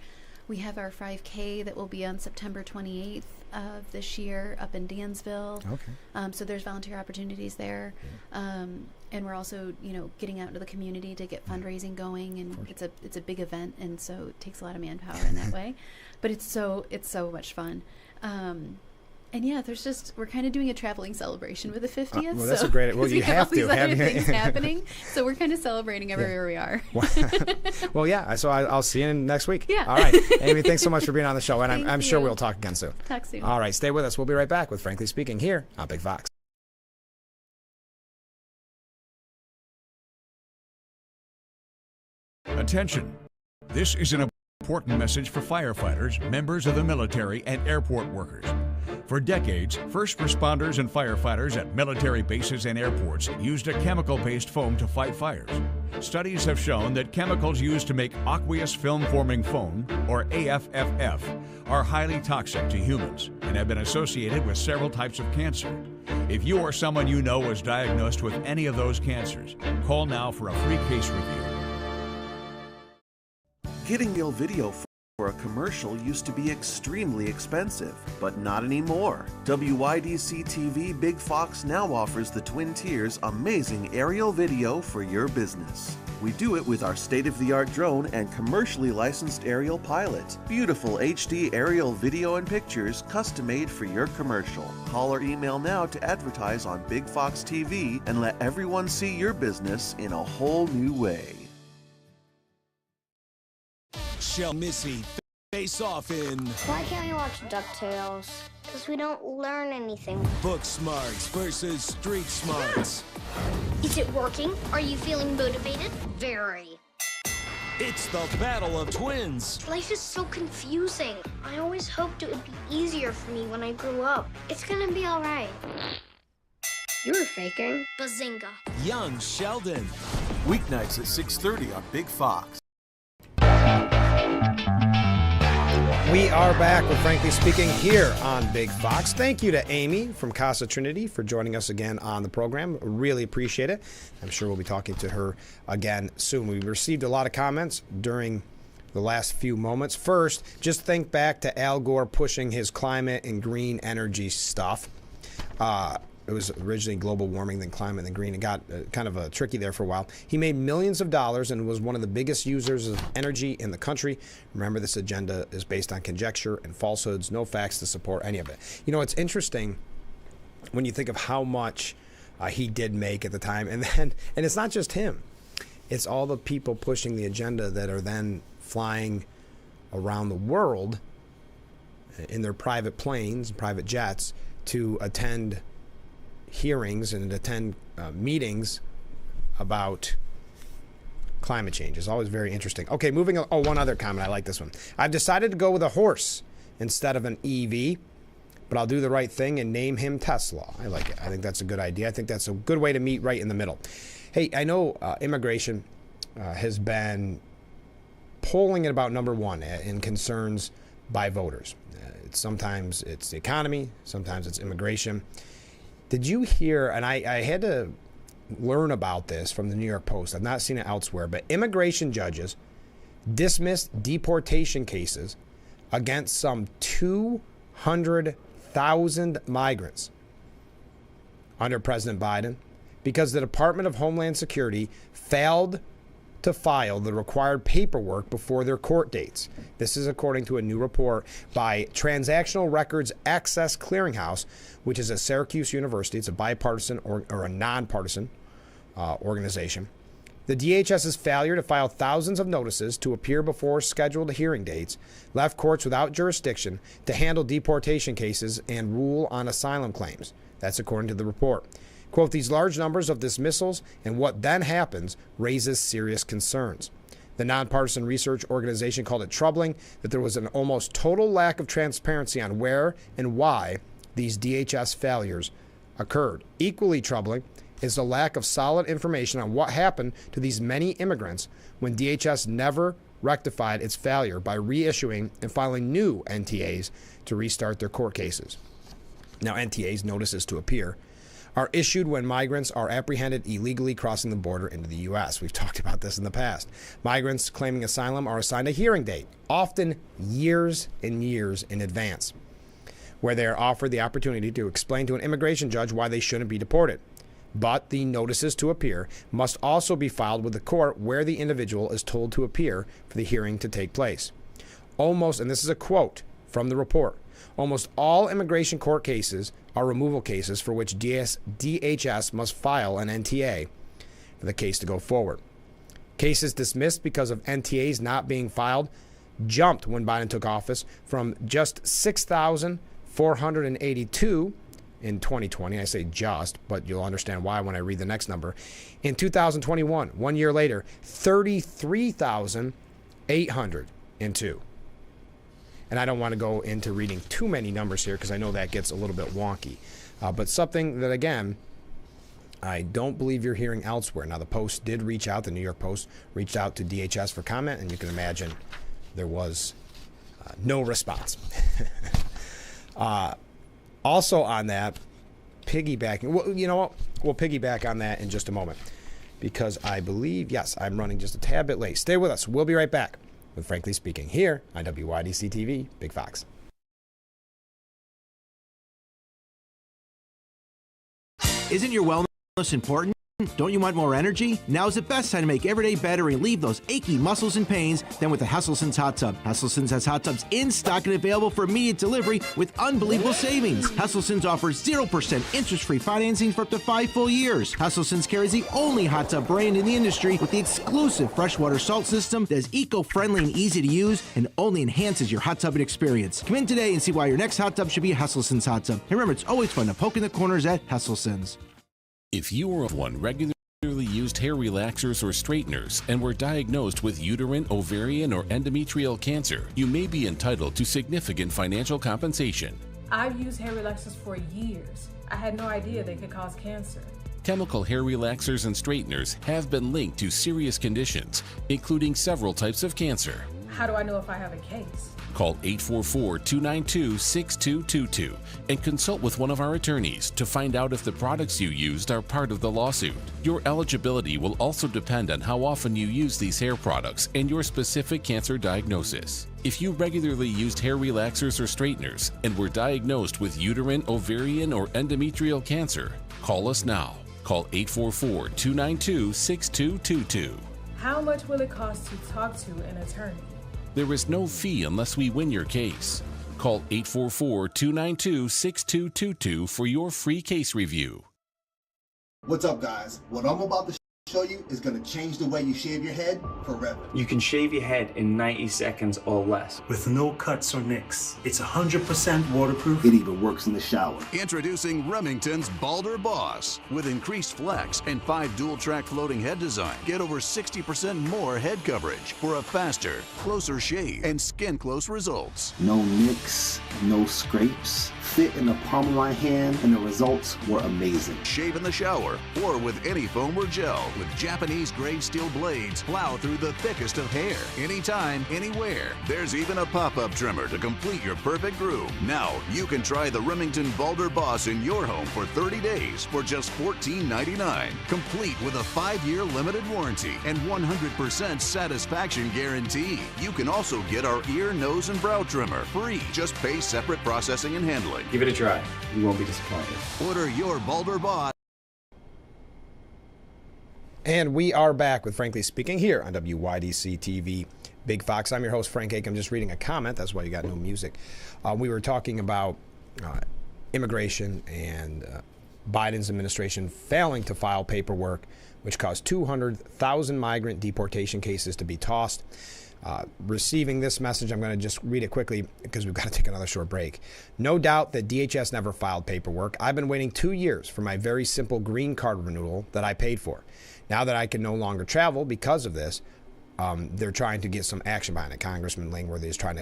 B: We have our 5K that will be on September 28th of this year up in Dansville.
A: Okay.
B: So there's volunteer opportunities there. And we're also, getting out into the community to get fundraising going, and it's a big event, and so it takes a lot of manpower in that way. But it's so much fun. And yeah, we're kind of doing a traveling celebration with the 50th.
A: Well, that's a great. Well, you have to have
B: things happening, so we're kind of celebrating everywhere we are.
A: Well, yeah. So I'll see you next week.
B: Yeah.
A: All right, Amy. Thanks so much for being on the show, and I'm sure we'll talk again soon.
B: Talk soon.
A: All right, stay with us. We'll be right back with Frankly Speaking here on Big Fox.
J: Attention. This is an important message for firefighters, members of the military, and airport workers. For decades, first responders and firefighters at military bases and airports used a chemical-based foam to fight fires. Studies have shown that chemicals used to make aqueous film-forming foam, or AFFF, are highly toxic to humans and have been associated with several types of cancer. If you or someone you know was diagnosed with any of those cancers, call now for a free case review.
M: Getting real video for a commercial used to be extremely expensive, but not anymore. WYDC TV Big Fox now offers the Twin Tiers amazing aerial video for your business. We do it with our state-of-the-art drone and commercially licensed aerial pilot. Beautiful HD aerial video and pictures custom-made for your commercial. Call or email now to advertise on Big Fox TV and let everyone see your business in a whole new way.
C: Shell Missy face off in
D: Why can't we watch DuckTales? Because we don't learn anything.
C: Book Smarts versus Street Smarts.
D: Is it working? Are you feeling motivated? Very.
C: It's the battle of twins.
D: Life is so confusing. I always hoped it would be easier for me when I grew up. It's gonna be all right. You were faking. Bazinga.
C: Young Sheldon.
M: Weeknights at 6:30 on Big Fox.
A: We are back with Frankly Speaking here on Big Fox. Thank you to Amy from Casa Trinity for joining us again on the program. Really appreciate it. I'm sure we'll be talking to her again soon. We received a lot of comments during the last few moments. First, just think back to Al Gore pushing his climate and green energy stuff. It was originally global warming, then climate, then green. It got kind of tricky there for a while. He made millions of dollars and was one of the biggest users of energy in the country. Remember, this agenda is based on conjecture and falsehoods, no facts to support any of it. You know, it's interesting when you think of how much he did make at the time. And it's not just him. It's all the people pushing the agenda that are then flying around the world in their private planes, private jets, to attend hearings and attend meetings about climate change. Is always very interesting. Okay, moving on. Oh, one other comment. I like this one. I've decided to go with a horse instead of an EV, but I'll do the right thing and name him Tesla. I like it. I think that's a good idea. I think that's a good way to meet right in the middle. Hey, I know immigration has been polling at about number one in concerns by voters. Sometimes it's the economy, sometimes it's immigration. Did you hear, and I had to learn about this from the New York Post. I've not seen it elsewhere, but immigration judges dismissed deportation cases against some 200,000 migrants under President Biden because the Department of Homeland Security failed to file the required paperwork before their court dates. This is according to a new report by Transactional Records Access Clearinghouse, which is at Syracuse University. It's a bipartisan or a nonpartisan organization. The DHS's failure to file thousands of notices to appear before scheduled hearing dates left courts without jurisdiction to handle deportation cases and rule on asylum claims. That's according to the report. Quote, these large numbers of dismissals and what then happens raises serious concerns. The nonpartisan research organization called it troubling that there was an almost total lack of transparency on where and why these DHS failures occurred. Equally troubling is the lack of solid information on what happened to these many immigrants when DHS never rectified its failure by reissuing and filing new NTAs to restart their court cases. Now, NTAs, notices to appear, are issued when migrants are apprehended illegally crossing the border into the U.S. We've talked about this in the past. Migrants claiming asylum are assigned a hearing date, often years and years in advance, where they are offered the opportunity to explain to an immigration judge why they shouldn't be deported. But the notices to appear must also be filed with the court where the individual is told to appear for the hearing to take place. Almost, and this is a quote from the report, almost all immigration court cases are removal cases for which DHS must file an NTA for the case to go forward. Cases dismissed because of NTAs not being filed jumped when Biden took office from just 6,482 in 2020. I say just, but you'll understand why when I read the next number. In 2021, 1 year later, 33,802. And I don't want to go into reading too many numbers here because I know that gets a little bit wonky. But something that, again, I don't believe you're hearing elsewhere. Now, the Post did reach out, the New York Post reached out to DHS for comment, and you can imagine there was no response. Also on that, piggybacking, well, you know what? We'll piggyback on that in just a moment because I believe, yes, I'm running just a tad bit late. Stay with us. We'll be right back with Frankly Speaking here on WYDC TV, Big Fox.
E: Isn't your wellness important? Don't you want more energy? Now's the best time to make every day better and relieve those achy muscles and pains than with the Hesselson's Hot Tub. Hesselson's has hot tubs in stock and available for immediate delivery with unbelievable savings. Hesselson's offers 0% interest-free financing for up to 5 full years. Hesselson's carries the only hot tub brand in the industry with the exclusive freshwater salt system that is eco-friendly and easy to use and only enhances your hot tubbing experience. Come in today and see why your next hot tub should be a Hesselson's hot tub. And remember, it's always fun to poke in the corners at Hesselson's.
S: If you or one regularly used hair relaxers or straighteners and were diagnosed with uterine, ovarian, or endometrial cancer, you may be entitled to significant financial compensation.
G: I've used hair relaxers for years. I had no idea they could cause cancer.
S: Chemical hair relaxers and straighteners have been linked to serious conditions, including several types of cancer.
G: How do I know if I have a case?
S: Call 844-292-6222 and consult with one of our attorneys to find out if the products you used are part of the lawsuit. Your eligibility will also depend on how often you use these hair products and your specific cancer diagnosis. If you regularly used hair relaxers or straighteners and were diagnosed with uterine, ovarian, or endometrial cancer, call us now. Call 844-292-6222.
G: How much will it cost to talk to an attorney?
S: There is no fee unless we win your case. Call 844-292-6222 for your free case review.
H: What's up, guys? What I'm about to show you is going to change the way you shave your head forever.
X: You can shave your head in 90 seconds or less.
Y: With no cuts or nicks. It's 100% waterproof.
H: It even works in the shower.
J: Introducing Remington's Balder Boss. With increased flex and 5 dual-track floating head design, get over 60% more head coverage for a faster, closer shave and skin-close results.
H: No nicks, no scrapes. Fit in the palm of my hand, and the results were amazing.
J: Shave in the shower or with any foam or gel. With Japanese-grade steel blades, plow through the thickest of hair. Anytime, anywhere. There's even a pop-up trimmer to complete your perfect groove. Now, you can try the Remington Balder Boss in your home for 30 days for just $14.99. Complete with a 5-year limited warranty and 100% satisfaction guarantee. You can also get our ear, nose, and brow trimmer free. Just pay separate processing and handling.
X: Give it a try. You won't be disappointed.
J: Order your Balder Boss.
A: And we are back with Frankly Speaking here on WYDC TV, Big Fox. I'm your host, Frank Ake. I'm just reading a comment. That's why you got no music. We were talking about immigration and Biden's administration failing to file paperwork, which caused 200,000 migrant deportation cases to be tossed. Receiving this message, I'm going to just read it quickly because we've got to take another short break. No doubt that DHS never filed paperwork. I've been waiting 2 years for my very simple green card renewal that I paid for. Now that I can no longer travel because of this, they're trying to get some action behind it. Congressman Langworthy is trying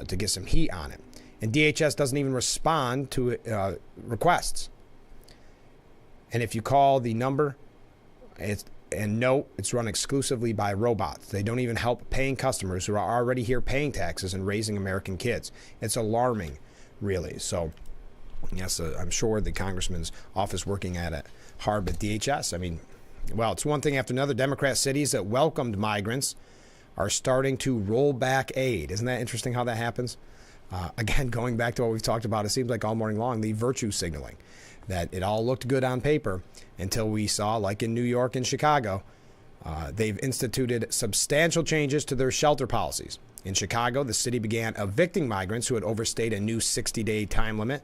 A: to get some heat on it. And DHS doesn't even respond to requests. And if you call the number, note it's run exclusively by robots. They don't even help paying customers who are already here paying taxes and raising American kids. It's alarming, really. So, yes, I'm sure the congressman's office working at it hard, but DHS, I mean, well, it's one thing after another. Democrat cities that welcomed migrants are starting to roll back aid. Isn't that interesting how that happens? Again, going back to what we've talked about, it seems like all morning long, the virtue signaling, that it all looked good on paper until we saw, like in New York and Chicago, they've instituted substantial changes to their shelter policies. In Chicago, the city began evicting migrants who had overstayed a new 60-day time limit.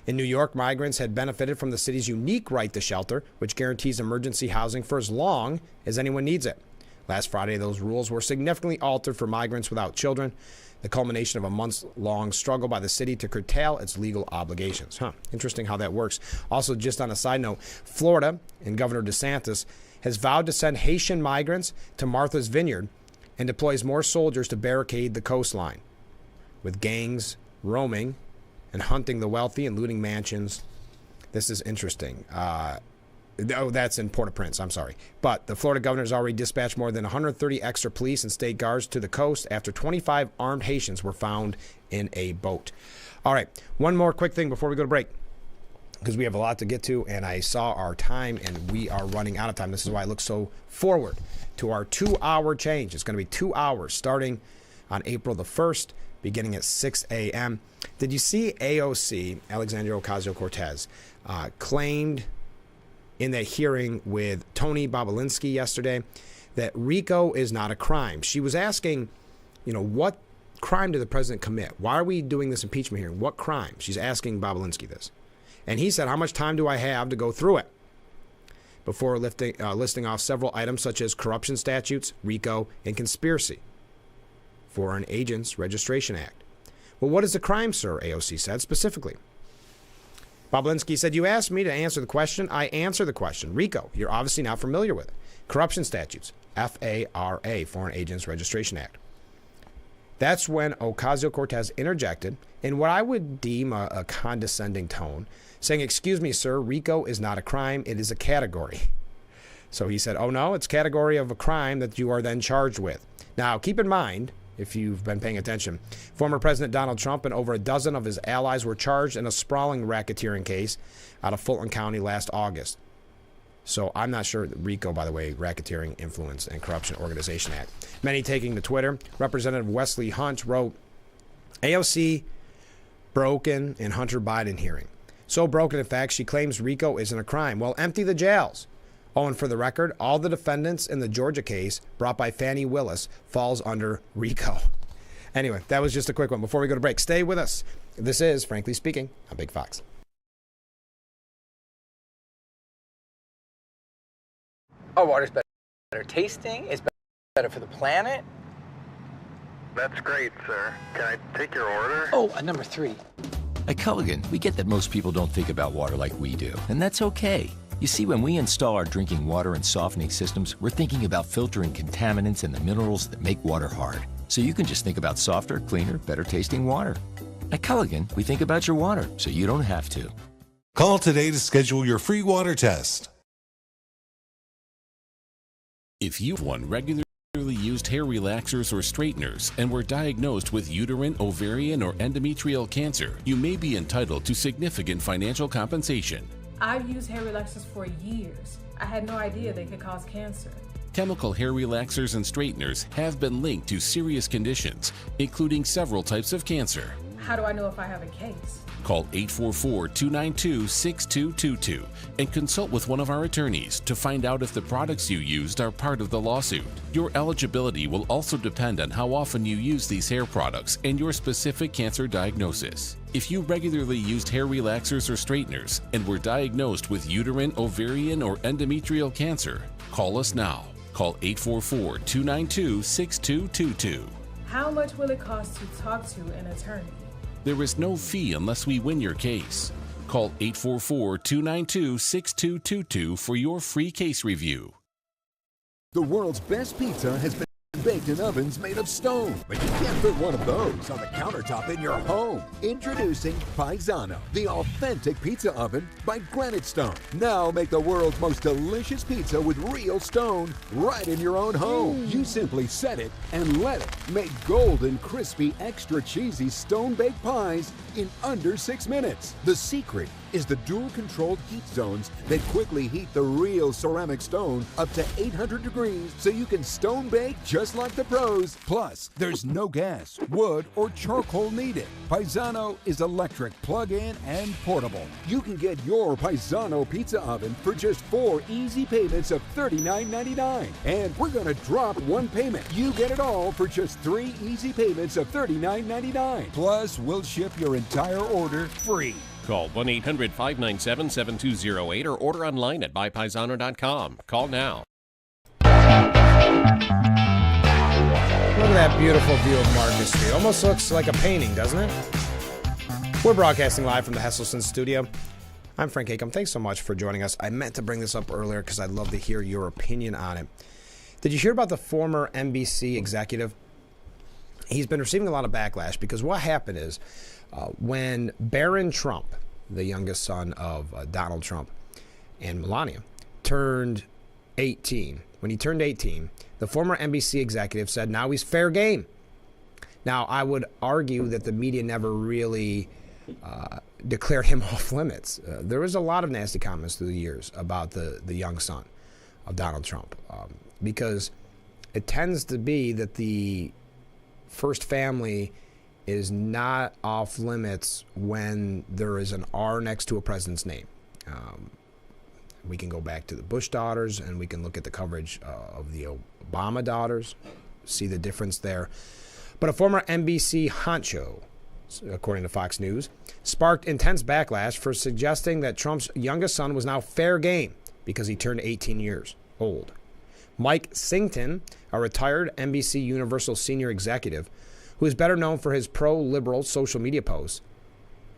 A: In New York, migrants had benefited from the city's unique right to shelter, which guarantees emergency housing for as long as anyone needs it. Last Friday, those rules were significantly altered for migrants without children, the culmination of a months-long struggle by the city to curtail its legal obligations. Interesting how that works. Also, just on a side note, Florida and Governor DeSantis has vowed to send Haitian migrants to Martha's Vineyard and deploys more soldiers to barricade the coastline, with gangs roaming and hunting the wealthy and looting mansions. This is interesting. That's in Port-au-Prince, I'm sorry. But the Florida governor has already dispatched more than 130 extra police and state guards to the coast after 25 armed Haitians were found in a boat. All right, one more quick thing before we go to break, because we have a lot to get to, and I saw our time, and we are running out of time. This is why I look so forward to our 2-hour change. It's going to be 2 hours starting on April the 1st, beginning at 6 a.m. Did you see AOC, Alexandria Ocasio-Cortez, claimed in that hearing with Tony Bobulinski yesterday that RICO is not a crime? She was asking, what crime did the president commit? Why are we doing this impeachment hearing? What crime? She's asking Bobulinski this. And he said, how much time do I have to go through it? Before listing off several items such as corruption statutes, RICO, and conspiracy. Foreign Agents Registration Act. Well, what is the crime, sir? AOC said specifically. Bobulinski said, you asked me to answer the question. I answer the question. RICO, you're obviously not familiar with it. Corruption statutes, FARA, Foreign Agents Registration Act. That's when Ocasio-Cortez interjected in what I would deem a condescending tone, saying, excuse me, sir, RICO is not a crime. It is a category. So he said, oh, no, it's a category of a crime that you are then charged with. Now, keep in mind, if you've been paying attention, former President Donald Trump and over a dozen of his allies were charged in a sprawling racketeering case out of Fulton County last August. So I'm not sure that RICO, by the way, Racketeering, Influence, and Corruption Organization Act. Many taking to Twitter. Representative Wesley Hunt wrote, AOC broken in Hunter Biden hearing. So broken, in fact, she claims RICO isn't a crime. Well, empty the jails. Oh, and for the record, all the defendants in the Georgia case brought by Fannie Willis falls under RICO. Anyway, that was just a quick one. Before we go to break, stay with us. This is, Frankly Speaking, on Big Fox.
F: Our water's better tasting. It's better for the planet.
U: That's great, sir. Can I take your order?
F: Oh, number 3.
I: At Culligan, we get that most people don't think about water like we do, and that's okay. You see, when we install our drinking water and softening systems, we're thinking about filtering contaminants and the minerals that make water hard. So you can just think about softer, cleaner, better tasting water. At Culligan, we think about your water, so you don't have to.
K: Call today to schedule your free water test.
S: If you've won regularly used hair relaxers or straighteners and were diagnosed with uterine, ovarian, or endometrial cancer, you may be entitled to significant financial compensation.
G: I've used hair relaxers for years. I had no idea they could cause cancer.
S: Chemical hair relaxers and straighteners have been linked to serious conditions, including several types of cancer.
G: How do I know if I have a case?
S: Call 844-292-6222 and consult with one of our attorneys to find out if the products you used are part of the lawsuit. Your eligibility will also depend on how often you use these hair products and your specific cancer diagnosis. If you regularly used hair relaxers or straighteners and were diagnosed with uterine, ovarian, or endometrial cancer, call us now. Call 844-292-6222.
G: How much will it cost to talk to an attorney?
S: There is no fee unless we win your case. Call 844-292-6222 for your free case review.
L: The world's best pizza has been baked in ovens made of stone, but you can't put one of those on the countertop in your home. Introducing Paisano, the authentic pizza oven by Granite Stone. Now make the world's most delicious pizza with real stone right in your own home. You simply set it and let it make golden, crispy, extra cheesy stone-baked pies in under 6 minutes. The secret is the dual-controlled heat zones that quickly heat the real ceramic stone up to 800 degrees so you can stone bake just like the pros. Plus, there's no gas, wood, or charcoal needed. Paisano is electric, plug-in, and portable. You can get your Paisano pizza oven for just 4 easy payments of $39.99. And we're going to drop one payment. You get it all for just 3 easy payments of $39.99. Plus, we'll ship your entire order free.
N: Call 1-800-597-7208 or order online at buypaisano.com. Call now.
A: Look at that beautiful view of Market Street. Almost looks like a painting, doesn't it? We're broadcasting live from the Hesselson studio. I'm Frank Acom. Thanks so much for joining us. I meant to bring this up earlier because I'd love to hear your opinion on it. Did you hear about the former NBC executive? He's been receiving a lot of backlash because what happened is when Barron Trump, the youngest son of Donald Trump and Melania, turned 18, when he turned 18, the former NBC executive said now he's fair game. Now, I would argue that the media never really declared him off limits. There was a lot of nasty comments through the years about the young son of Donald Trump because it tends to be that the first family is not off limits when there is an R next to a president's name. We can go back to the Bush daughters and we can look at the coverage of the Obama daughters, see the difference there. But a former NBC honcho, according to Fox News, sparked intense backlash for suggesting that Trump's youngest son was now fair game because he turned 18 years old. Mike Singleton, a retired NBC Universal senior executive, who is better known for his pro-liberal social media posts,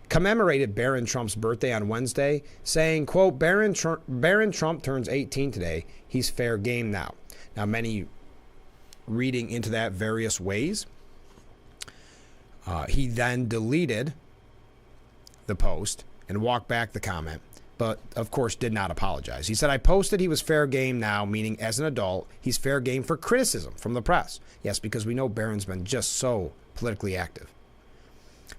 A: commemorated Barron Trump's birthday on Wednesday, saying, quote, Barron Trump turns 18 today. He's fair game now. Now, many reading into that various ways. He then deleted the post and walked back the comment, but of course did not apologize. He said, I posted he was fair game now, meaning as an adult, he's fair game for criticism from the press. Yes, because we know Barron's been just so politically active.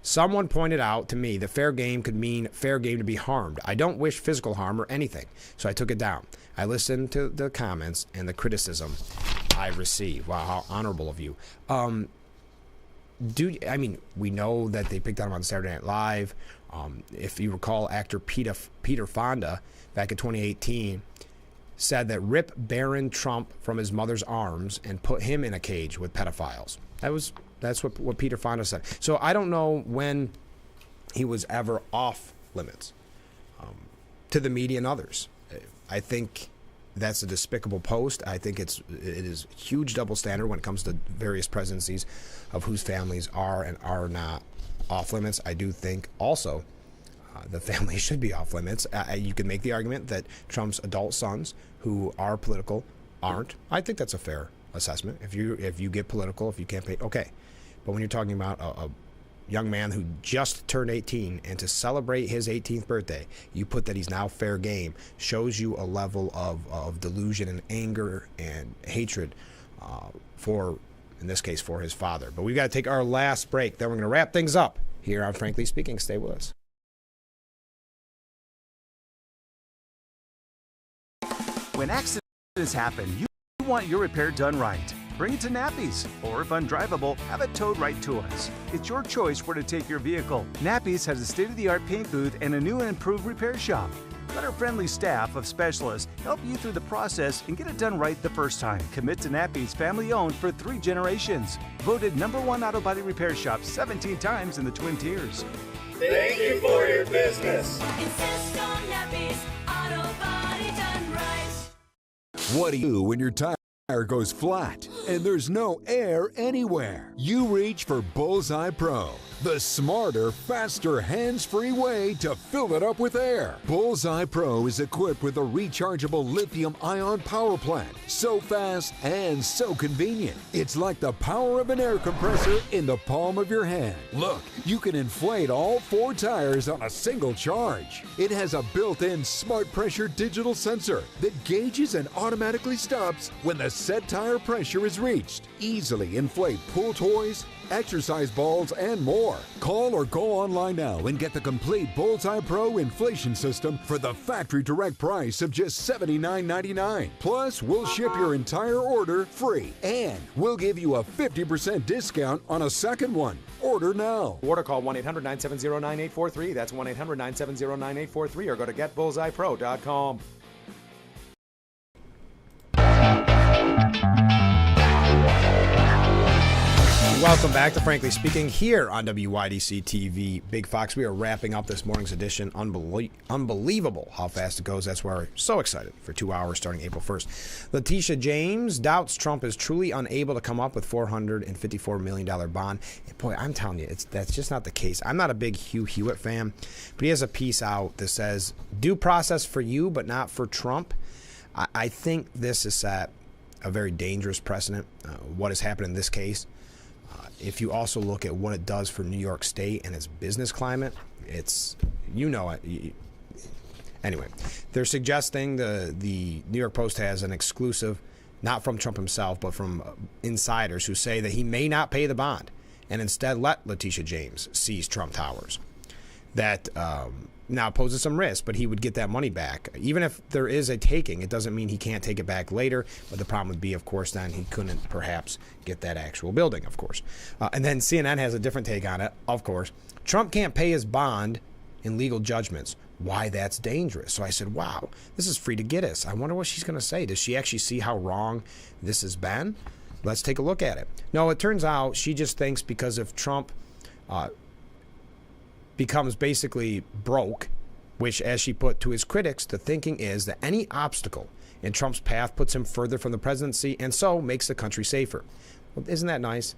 A: Someone pointed out to me that fair game could mean fair game to be harmed. I don't wish physical harm or anything, so I took it down. I listened to the comments and the criticism I received. Wow, how honorable of you. We know that they picked on him on Saturday Night Live. If you recall, actor Peter Fonda, back in 2018, said that rip Barron Trump from his mother's arms and put him in a cage with pedophiles. That's what Peter Fonda said. So I don't know when he was ever off limits to the media and others. I think that's a despicable post. I think it is huge double standard when it comes to various presidencies of whose families are and are not off limits. I do think also the family should be off limits. You can make the argument that Trump's adult sons who are political aren't. I think that's a fair assessment. If you get political, if you can't pay, okay. But when you're talking about a young man who just turned 18 and to celebrate his 18th birthday, you put that he's now fair game, shows you a level of delusion and anger and hatred for, in this case, for his father. But we've got to take our last break. Then we're going to wrap things up here on Frankly Speaking. Stay with us.
O: When accidents happen, you want your repair done right. Bring it to Nappy's, or if undrivable, have it towed right to us. It's your choice where to take your vehicle. Nappy's has a state-of-the-art paint booth and a new and improved repair shop. Let our friendly staff of specialists help you through the process and get it done right the first time. Commit to Nappy's, family-owned for 3 generations. Voted #1 auto body repair shop 17 times in the Twin Tiers.
P: Thank you for your business.
Q: Insist on Nappy's auto body done right.
L: What do you do when your tire goes flat? and there's no air anywhere. You reach for Bullseye Pro, the smarter, faster, hands-free way to fill it up with air. Bullseye Pro is equipped with a rechargeable lithium-ion power plant. So fast and so convenient. It's like the power of an air compressor in the palm of your hand. Look, you can inflate all 4 tires on a single charge. It has a built-in smart pressure digital sensor that gauges and automatically stops when the set tire pressure is reached. Easily inflate pool toys, exercise balls, and more. Call or go online now and get the complete Bullseye Pro inflation system for the factory direct price of just $79.99. Plus, we'll ship your entire order free, and we'll give you a 50% discount on a second one. Order now.
B: Order call 1-800-970-9843. That's 1-800-970-9843, or go to getbullseyepro.com.
A: Welcome back to Frankly Speaking here on WYDC TV. Big Fox, we are wrapping up this morning's edition. Unbelievable how fast it goes. That's why we're so excited for 2 hours starting April 1st. Letitia James doubts Trump is truly unable to come up with $454 million bond. And boy, I'm telling you, that's just not the case. I'm not a big Hugh Hewitt fan, but he has a piece out that says, due process for you, but not for Trump. I think this is set a very dangerous precedent, what has happened in this case. If you also look at what it does for New York State and its business climate, it's, you know it. Anyway, they're suggesting the New York Post has an exclusive, not from Trump himself, but from insiders who say that he may not pay the bond and instead let Letitia James seize Trump Towers. That now poses some risk, but he would get that money back. Even if there is a taking, it doesn't mean he can't take it back later. But the problem would be, of course, then he couldn't perhaps get that actual building, of course. And then CNN has a different take on it, of course. Trump can't pay his bond in legal judgments. Why that's dangerous. So I said, wow, this is free to get us. I wonder what she's going to say. Does she actually see how wrong this has been? Let's take a look at it. No, it turns out she just thinks because if Trump becomes basically broke, which, as she put to his critics, the thinking is that any obstacle in Trump's path puts him further from the presidency and so makes the country safer. Well, isn't that nice?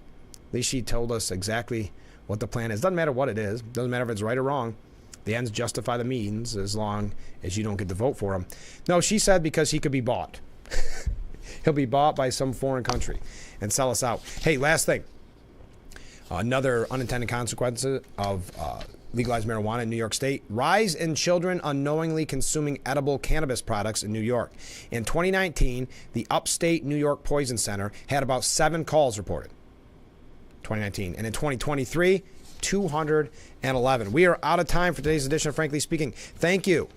A: At least she told us exactly what the plan is. Doesn't matter what it is. Doesn't matter if it's right or wrong. The ends justify the means as long as you don't get to vote for him. No, she said because he could be bought. He'll be bought by some foreign country and sell us out. Hey, last thing. Another unintended consequence of legalized marijuana in New York State. Rise in children unknowingly consuming edible cannabis products in New York. In 2019, the upstate New York Poison Center had about 7 calls reported. 2019. And in 2023, 211. We are out of time for today's edition of Frankly Speaking. Thank you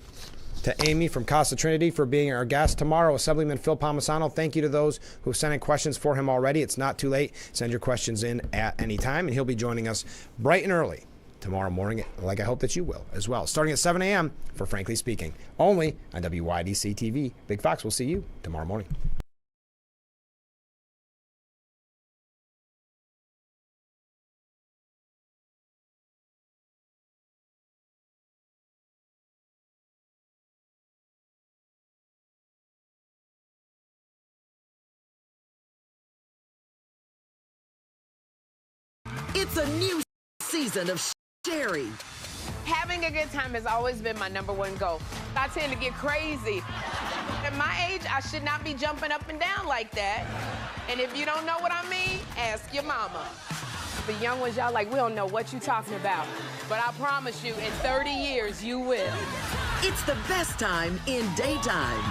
A: to Amy from Casa Trinity for being our guest tomorrow. Assemblyman Phil Palmisano, thank you to those who sent in questions for him already. It's not too late. Send your questions in at any time, and he'll be joining us bright and early tomorrow morning, like I hope that you will as well. Starting at 7 a.m. for Frankly Speaking, only on WYDC TV. Big Fox, we'll see you tomorrow morning.
R: It's a new season of Sherry.
T: Having a good time has always been my #1 goal. I tend to get crazy. At my age, I should not be jumping up and down like that. And if you don't know what I mean, ask your mama. The young ones, y'all like, we don't know what you're talking about. But I promise you, in 30 years, you will.
R: It's the best time in daytime.